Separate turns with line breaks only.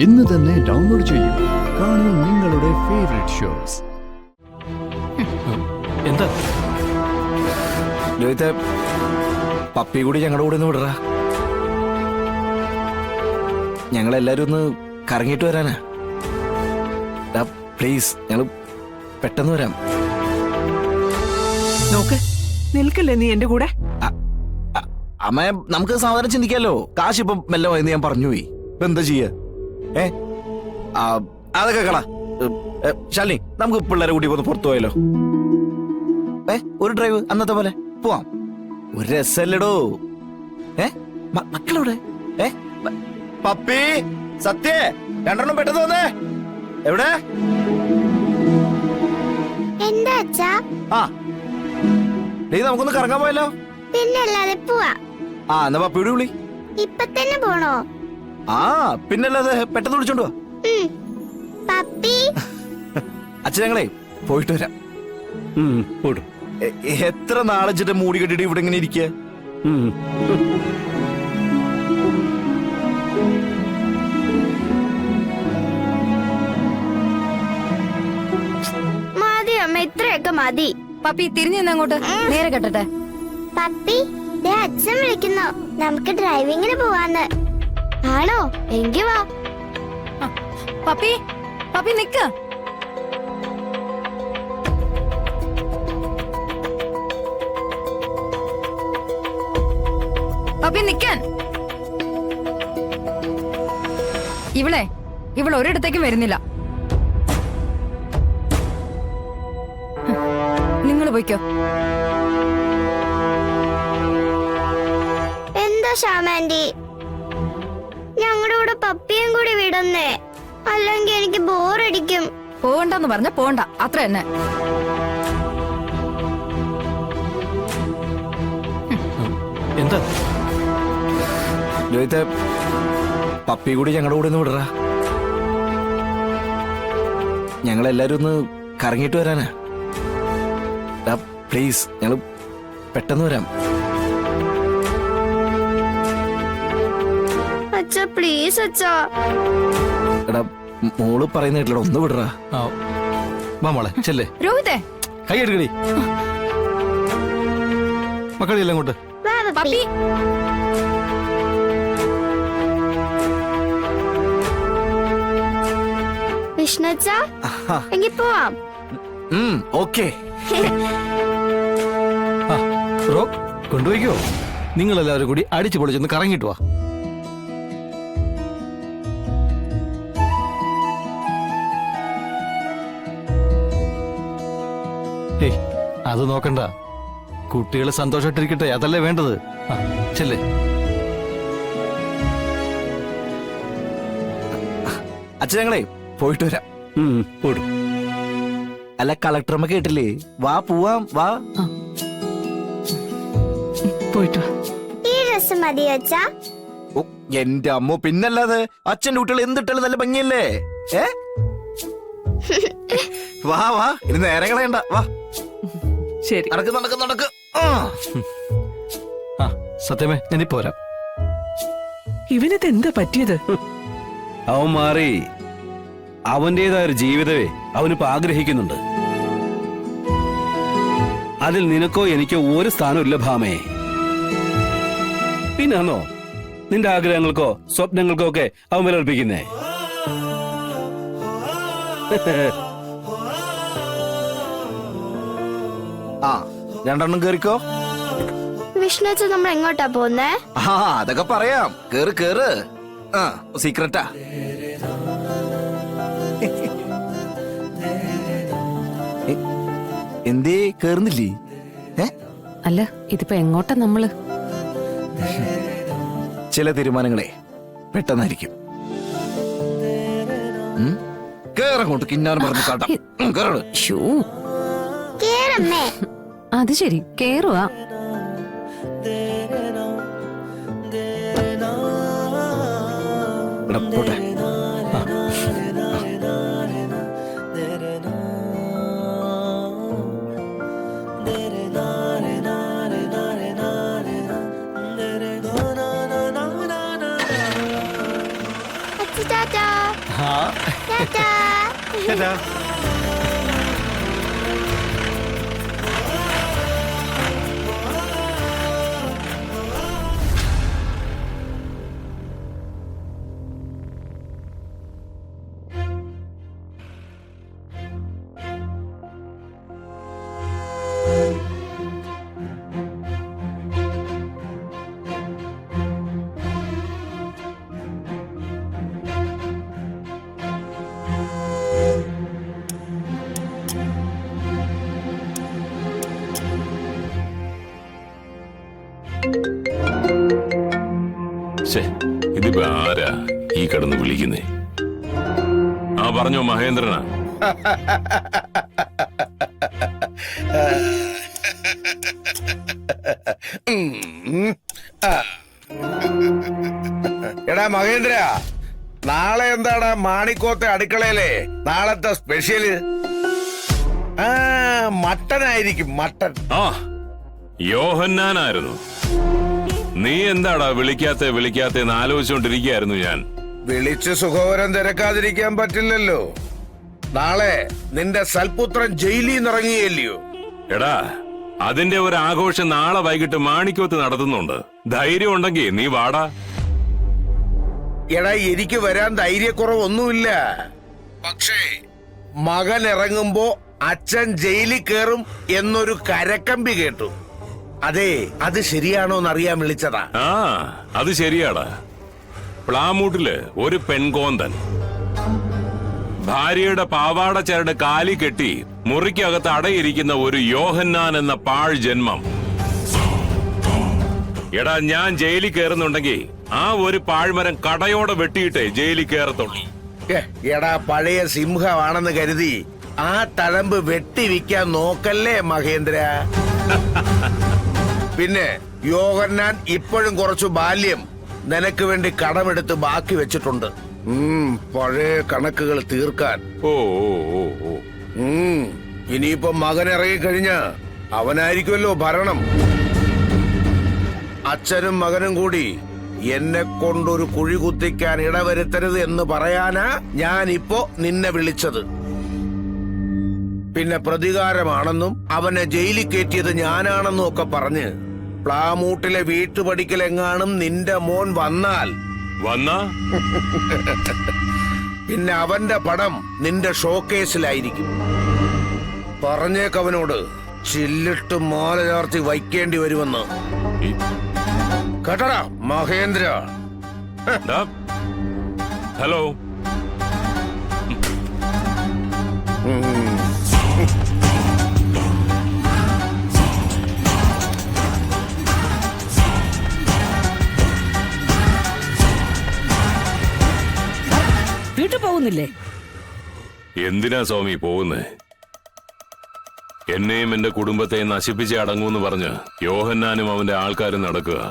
ഇന്ന് തന്നെ ഡൗൺലോഡ് ചെയ്യൂ. കാണൂ നിങ്ങളുടെ ഫേവറേറ്റ് ഷോസ്.
എന്താ ലോഹിത്തെ, പപ്പി കൂടി ഞങ്ങളുടെ കൂടെ ഒന്ന് വിടറ. ഞങ്ങളെല്ലാരും ഒന്ന് കറങ്ങിയിട്ട് വരാനാ. പ്ലീസ്, ഞങ്ങൾ പെട്ടെന്ന് വരാം.
നോക്ക്, നിൽക്കല്ലേ നീ എന്റെ കൂടെ.
അമ്മ, നമുക്ക് സാധാരണ ചിന്തിക്കാലോ. കാശ് ഇപ്പം മെല്ലെ പോയെന്ന് ഞാൻ പറഞ്ഞു പോയി. ഇപ്പൊ എന്താ ചെയ്യ? അതൊക്കെ കള. ശാലിനി, നമുക്ക് പിള്ളേരെ കൂട്ടി ഒന്ന് പുറത്തു പോയാലോ? ഒരു ഡ്രൈവ് അന്നത്തെ പോലെ പോവാം. ഒരു രസല്ലടോ. മക്കളെവിടെ? പപ്പി, സത്യേ, രണ്ടെണ്ണം പെട്ടെന്ന് വന്നേ. എവിടെ?
എന്താ അച്ഛാ?
നമുക്കൊന്ന് കറങ്ങാൻ പോയല്ലോ.
പിന്നല്ലാതെ പോവാ.
എന്നാ പപ്പിയുടെ വിളി.
ഇപ്പൊ തന്നെ പോണോ?
പിന്നല്ലാതെ, പെട്ടെന്ന് വിളിച്ചോണ്ട് വാ.
പപ്പി.
അച്ഛൻ, ഞങ്ങളെ പോയിട്ട് വരാം. എത്ര നാളെച്ചിട്ട് മൂടി കെട്ടിട്ട് ഇവിടെ ഇങ്ങനെ ഇരിക്കുക?
മതി അമ്മ, ഇത്രയൊക്കെ മതി.
പപ്പി തിരിഞ്ഞു അങ്ങോട്ട് നേരെ കെട്ടട്ടെ.
പപ്പി, അച്ഛൻ വിളിക്കുന്നു. നമുക്ക് ഡ്രൈവിങ്ങിന് പോവാന്ന്. ആണോ? എങ്കി വാ.
പപ്പി, പപ്പി നിക്ക. പപ്പി നിക്കാൻ. ഇവള് ഒരിടത്തേക്കും വരുന്നില്ല. നിങ്ങൾ പോയിക്കോ.
എന്താ ശ്യാമാൻറ്റി, ഞങ്ങളുടെ കൂടെ പപ്പിയും കൂടി വിടുന്നേ, അല്ലെങ്കിൽ എനിക്ക് ബോറടിക്കും.
പോകണ്ടെന്ന് പറഞ്ഞ പോണ്ട, അത്ര തന്നെ.
എന്താ ലോഹിത്തെ, പപ്പി കൂടി ഞങ്ങളുടെ കൂടെ ഒന്ന് വിടറ. ഞങ്ങളെല്ലാരും ഒന്ന് കറങ്ങിയിട്ട് വരാനാ. പ്ലീസ്, ഞങ്ങൾ പെട്ടെന്ന് വരാം.
അച്ഛാ, പ്ലീസ് അച്ഛാ.
എടാ, മോള് പറയുന്ന കേട്ടില്ല, ഒന്ന് വിടറാ. മോളെ ചെല്ലേ.
രോഹിതേ,
കൈ എടുക്കടി. മക്കളില്ല അങ്ങോട്ട്.
പപ്പി.
വിഷ്ണുച്ചാ, എങ്കി പോവാം.
ഓക്കേ. കൊണ്ടുപോയിക്കോ. നിങ്ങളെല്ലാവരും കൂടി അടിച്ചു പൊളിച്ചൊന്ന് കറങ്ങിട്ട് വാ. അത് നോക്കണ്ട, കുട്ടികളെ സന്തോഷമായിട്ടിരിക്കട്ടെ, അതല്ലേ വേണ്ടത്. ചെല്ലേ. അച്ഛൻ, ഞങ്ങളെ പോയിട്ട് വരാം. അല്ല, കളക്ടറമ്മ കേട്ടില്ലേ? വാ പോവാം, വാ.
പോയിട്ട് വാ.
ഈ ഡ്രസ് മതി അച്ഛാ.
എന്റെ അമ്മ, പിന്നല്ലാതെ. അച്ഛന്റെ കുട്ടികൾ എന്തിട്ടാലും നല്ല ഭംഗിയല്ലേ? വാ വാ, ഇനി നേരെ കളയണ്ട, വാ.
ശരി,
നടക്ക് നടക്ക് നടക്ക്. സത്യമേ, ഞാനീ പോരാം.
ഇവനിത് എന്താ പറ്റിയത്?
അവൻ മാറി. അവന്റേതായ ഒരു ജീവിതമേ അവനിപ്പോ ആഗ്രഹിക്കുന്നുണ്ട്. അതിൽ നിനക്കോ എനിക്കോ ഒരു സ്ഥാനമില്ല ഭാമേ. പിന്നാണോ നിന്റെ ആഗ്രഹങ്ങൾക്കോ സ്വപ്നങ്ങൾക്കോ ഒക്കെ അവൻ വിലർപ്പിക്കുന്നേ?
രണ്ടെണ്ണം കേറിക്കോ.
വിഷ്ണുച്ച, നമ്മൾ എങ്ങോട്ടാ പോന്നേ?
അതൊക്കെ പറയാം. കേറ് കേറ്. സീക്രട്ടാ. എന്തേ കേറുന്നില്ലേ?
അല്ല, ഇതിപ്പോ എങ്ങോട്ടാ നമ്മള്?
ചില തീരുമാനങ്ങളെ പെട്ടെന്നായിരിക്കും. കേറങ്ങോട്ട്, കിന്നാൻ പറഞ്ഞു കാട്ടാം.
കേറമ്മേ.
അത് ശരി, കേറുവാ.
പോട്ടെ.
ടാറ്റാ ടാറ്റാ
ചേട്ടാ
ഇതിപ്പോ ആരാ ഈ കിടന്ന് വിളിക്കുന്നേ? ആ പറഞ്ഞോ, മഹേന്ദ്രനാ?
എടാ മഹേന്ദ്ര, നാളെ എന്താടാ മാണിക്കോത്തെ അടുക്കളയിലെ നാളത്തെ സ്പെഷ്യല്? മട്ടനായിരിക്കും, മട്ടൻ.
ആ, യോഹന്നാനായിരുന്നു. നീ എന്താടാ വിളിക്കാത്തേന്ന് ആലോചിച്ചോണ്ടിരിക്കുകയായിരുന്നു ഞാൻ.
വിളിച്ച് സുഖവരം തിരക്കാതിരിക്കാൻ പറ്റില്ലല്ലോ. നാളെ നിന്റെ സൽപുത്രൻ ജയിലിൽ നിന്ന് ഇറങ്ങിയല്ലയോ?
എടാ, അതിന്റെ ഒരു ആഘോഷം നാളെ വൈകിട്ട് മാണിക്കോത്ത് നടത്തുന്നുണ്ട്. ധൈര്യം ഉണ്ടെങ്കിൽ നീ വാടാ.
എടാ, എനിക്ക് വരാൻ ധൈര്യക്കുറവൊന്നുമില്ല. പക്ഷേ മകൻ ഇറങ്ങുമ്പോ അച്ഛൻ ജയിലിൽ കയറും എന്നൊരു കരക്കമ്പി കേട്ടു. അതെ, അത് ശരിയാണോന്നറിയാൻ വിളിച്ചതാ.
ആ, അത് ശരിയാടാ. പ്ലാമൂട്ടില് ഒരു പെൺകോന്തൻ ഭാര്യയുടെ പാവാട ചരട് കാലി കെട്ടി മുറിക്കകത്ത് അടയിരിക്കുന്ന ഒരു യോഹന്നാൻ എന്ന പാഴ് ജന്മം. എടാ, ഞാൻ ജയിലിൽ കയറുന്നുണ്ടെങ്കിൽ ആ ഒരു പാഴ്മരം കടയോടെ വെട്ടിയിട്ടേ ജയിലിൽ കയറത്തുള്ളൂ.
എടാ, പഴയ സിംഹമാണെന്ന് കരുതി ആ തഴമ്പ് വെട്ടിവിക്കാൻ നോക്കല്ലേ മഹേന്ദ്ര. പിന്നെ യോഹന്നാൻ ഇപ്പോഴും കുറച്ചു ബാല്യം നിനക്ക് വേണ്ടി കടമെടുത്ത് ബാക്കി വെച്ചിട്ടുണ്ട്. പഴയ കണക്കുകൾ തീർക്കാൻ.
ഓ ഓ ഓ ഓ
ഇനിയിപ്പോ മകൻ ഇറങ്ങിക്കഴിഞ്ഞ അവനായിരിക്കുമല്ലോ ഭരണം. അച്ഛനും മകനും കൂടി എന്നെ കൊണ്ടൊരു കുഴി കുത്തിക്കാൻ ഇടവരുത്തരുത് എന്ന് പറയാനാ ഞാൻ ഇപ്പോ നിന്നെ വിളിച്ചത്. പിന്നെ പ്രതികാരമാണെന്നും അവനെ ജയിലിൽ കയറ്റിയത് ഞാനാണെന്നും ഒക്കെ പറഞ്ഞ് പ്ലാമൂട്ടിലെ വീട്ടുപടിക്കലെങ്ങാനും നിന്റെ മോൻ വന്നാൽ പിന്നെ അവന്റെ പടം നിന്റെ ഷോക്കേസിലായിരിക്കും. പറഞ്ഞേക്കവനോട് ചില്ലിട്ട് മാല ചാർത്തി വയ്ക്കേണ്ടി വരുമെന്ന്. കേട്ടടാ മഹേന്ദ്ര.
ഹലോ.
വീട്ടിൽ പോകുന്നില്ലേ?
എന്തിനാ സ്വാമി പോകുന്നേ? എന്നെയും എന്റെ കുടുംബത്തെ നശിപ്പിച്ച് അടങ്ങൂന്ന് പറഞ്ഞ് യോഹന്നാനും അവന്റെ ആൾക്കാരും നടക്കുക.